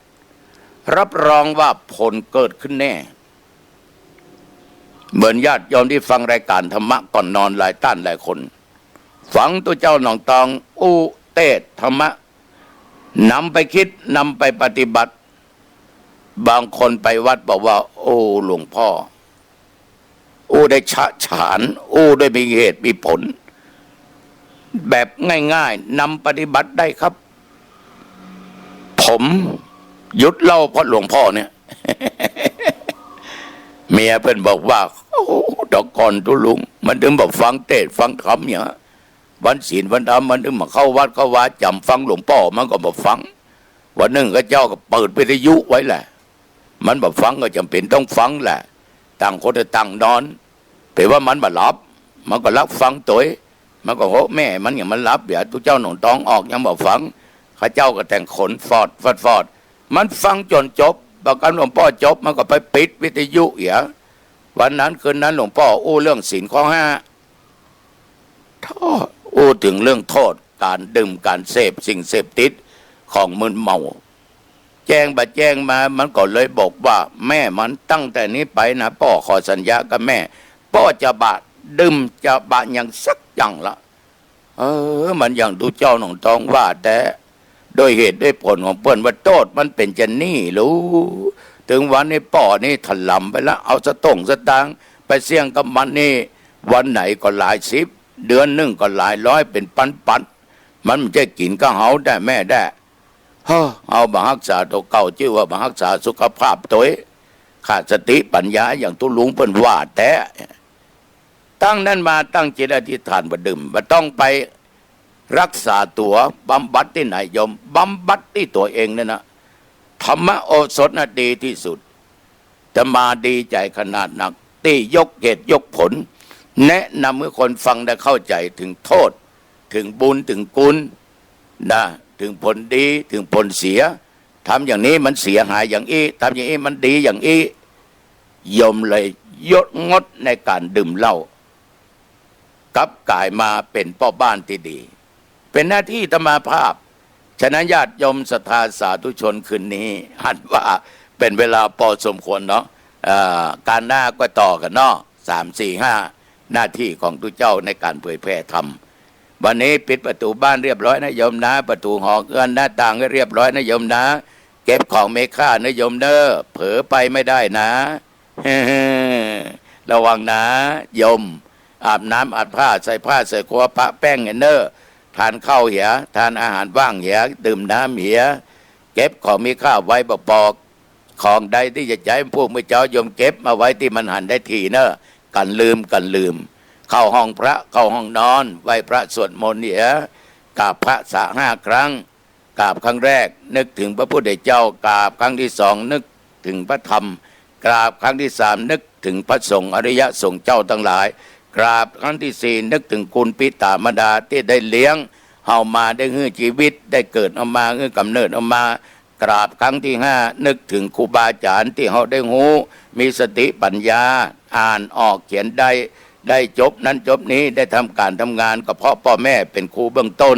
รับรองว่าผลเกิดขึ้นแน่เหมือนญาติโยมที่ฟังรายการธรรมะก่อนนอนหลายท่านหลายคนฟังตัวเจ้าหนองตองเทศธรรมะนำไปคิดนำไปปฏิบัติบางคนไปวัดบอกว่าโอ้หลวงพ่อได้ฉะฉานได้มีเหตุมีผลแบบง่ายๆนำปฏิบัติได้ครับผมหยุดเล่าเพราะหลวงพ่อเนี่ย เมียเพิ่นบอกว่าโอ้ดอกก่อนตุลุงมันถึงบอกฟังเทศฟังธรรมเนี่ยวันศีลวันธรรมมันถึงมาเข้าวัดเข้าวาจำฟังหลวงพ่อมันก็บอกฟังวันหนึ่งก็เจ้าก็เปิดวิทยุไว้แหละมันบอกฟังก็จำเป็นต้องฟังแหละต่างคนต่างนอนแต่ว่ามันบ่หลับมันก็รับฟังตัวมันก็โหแม่มันอย่างมันรับเดี๋ยวทุกเจ้าหนองตองออกยังบอกฟังข้าเจ้าก็แต่งขนฟอดมันฟังจนจบบอกกันหลวงพ่อจบมันก็ไปปิดวิทยุวันนั้นคืนนั้นหลวงพ่อเรื่องศีลข้อ 5ถึงเรื่องโทษการดื่มการเสพสิ่งเสพติดของมึนเมาแจ้งมามันก็เลยบอกว่าแม่มันตั้งแต่นี้ไปนะพ่อขอสัญญากับแม่พ่อจะบะดื่มจะบะอย่างสักอย่างละมันอย่างดูเจ้าหนองตองว่าแต่โดยเหตุด้วยผลของเปิ้นว่าโทษมันเป็นจะนี่รู้ถึงวันนี้ป่อนี่ถล่มไปแล้วเอาสตางค์ไปเสี่ยงกับมันนี่วันไหนก็หลายสิบเดือนหนึ่งก็หลายร้อยเป็นปันมันจะกินก็เฮาได้แม่ได้เอามารักษาตัวเก่าชื่อว่ามารักษาสุขภาพตัวขาดสติปัญญาอย่างตุลุงเปิ้นว่าแต่ตั้งนั้นมาตั้งจิตอธิษฐานบ่ดื่มบ่ต้องไปรักษาตัวบำบัดที่ไหนโยมบำบัดที่ตัวเองนั่นนะธรรมโอสถน่ะดีที่สุดจะมาดีใจขนาดนักที่ยกเหตุยกผลแนะนำให้คนฟังได้เข้าใจถึงโทษถึงบุญถึงกุลนะถึงผลดีถึงผลเสียทำอย่างนี้มันเสียหายอย่างนี้ทำอย่างนี้มันดีอย่างนี้โยมเลยยดงดในการดื่มเหล้ากลับกลายมาเป็นพ่อบ้านที่ดีเป็นหน้าที่ธรรมาภาพฉะนั้นญาติโยมศรัทธาสาธุชนคืนนี้หันว่าเป็นเวลาพอสมควรเนาะการหน้าก็ต่อกันเนาะ3, 4, 5หน้าที่ของทุกเจ้าในการเผยแพร่ธรรมวันนี้ปิดประตูบ้านเรียบร้อยนะโยมนะประตูหอเอื้อนหน้าต่างก็เรียบร้อยนะโยมนะเก็บของเมค่านะโยมเด้อเผลอไปไม่ได้นะระวังนะโยมอาบน้ำอาบผ้าใส่ผ้าใส่ครัวปะแป้งเนอทานข้าวเหียทานอาหารว่างเหียดื่มน้ำเหียเก็บของมีค่าไว้ปอกของใดที่จะใช้พวกมือเจ้าโยมเก็บมาไว้ที่มันหันได้ทีเนอะกันลืมเข้าห้องพระเข้าห้องนอนไหว้พระสวดมนต์กราบพระ5 ครั้งกราบครั้งแรกนึกถึงพระพุทธเจ้ากราบครั้งที่2นึกถึงพระธรรมกราบครั้งที่3นึกถึงพระสงฆ์อริยสงฆ์เจ้าทั้งหลายกราบครั้งที่4นึกถึงคุณปิตามดาที่ได้เลี้ยงเฮามาได้ฮื้อชีวิตได้เกิดออกมาฮื้อกำเนิดออกมากราบครั้งที่5นึกถึงครูบาอาจารย์ที่เฮาได้หูมีสติปัญญาอ่านออกเขียนได้จบนั้นจบนี้ได้ทำการทำงานก็เพราะพ่อแม่เป็นครูเบื้องต้น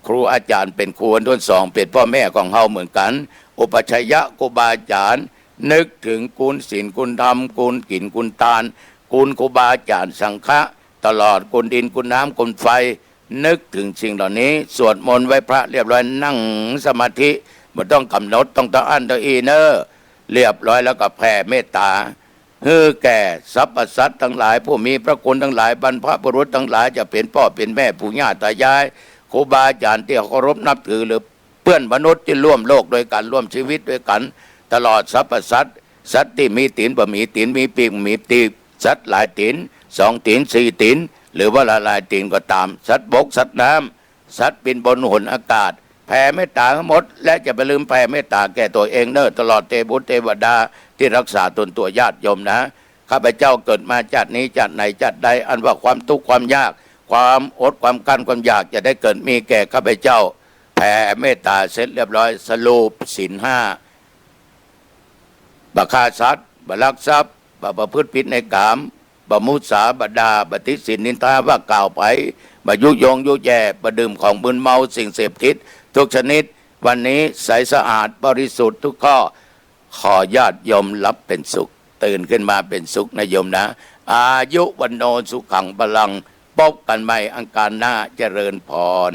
ครูอาจารย์เป็นครูอันที่2เป็นพ่อแม่ของเฮาเหมือนกันอุปชัยยะครูบาอาจารย์นึกถึงคุณศีลคุณธรรมคุณกินคุณทานคุณครูบาอาจารย์สังฆะตลอดคุณดินคุณน้ำคุณไฟนึกถึงสิ่งเหล่านี้สวดมนต์ไว้พระเรียบร้อยนั่งสมาธิไม่ต้องกำหนดต้องอั้นตัวอีเนอเรียบร้อยแล้วก็แผ่เมตตาแก่สรรพสัตว์ทั้งหลายผู้มีพระคุณทั้งหลายบรรพบุรุษทั้งหลายจะเป็นพ่อเป็นแม่ปู่ย่าตายายครูบาอาจารย์ที่เคารพนับถือหรือเพื่อนมนุษย์ที่ร่วมโลกด้วยกันร่วมชีวิตด้วยกันตลอดสรรพสัตว์ที่มีตีนบ่มีตีนมีปีกมีปีก สัตว์หลายตีน2 ตีน4 ตีนหรือว่าหลายตีนก็ตามสัตว์บกสัตว์น้ำสัตว์บินบนหนอากาศแผ่เมตตาทั้งหมดและจะไปลืมแผ่เมตตาแก่ตัวเองเนอะตลอดเทพุทธเทวดาที่รักษาตนตัวญาติโยมนะข้าพเจ้าเกิดมาชาตินี้ชาติไหนชาติใดอันว่าความทุกข์ความยากความอดความกั้นความอยากจะได้เกิดมีแก่ข้าพเจ้าแผ่เมตตาเสร็จเรียบร้อยสรุปศีล 5บฆ่าสัตว์บลักทรัพย์บประพฤติผิดในกามบมุสาบดาบติสินนินทาว่ากล่าวไปบยุยงยุแย่บดื่มของมึนเมาสิ่งเสพติดทุกชนิดวันนี้ใสสะอาดบริสุทธิ์ทุกข้อขอญาติโยมรับเป็นสุขตื่นขึ้นมาเป็นสุขนะโยมนะอายุวันโนสุขังพลังพบกันใหม่อังคารหน้าเจริญพร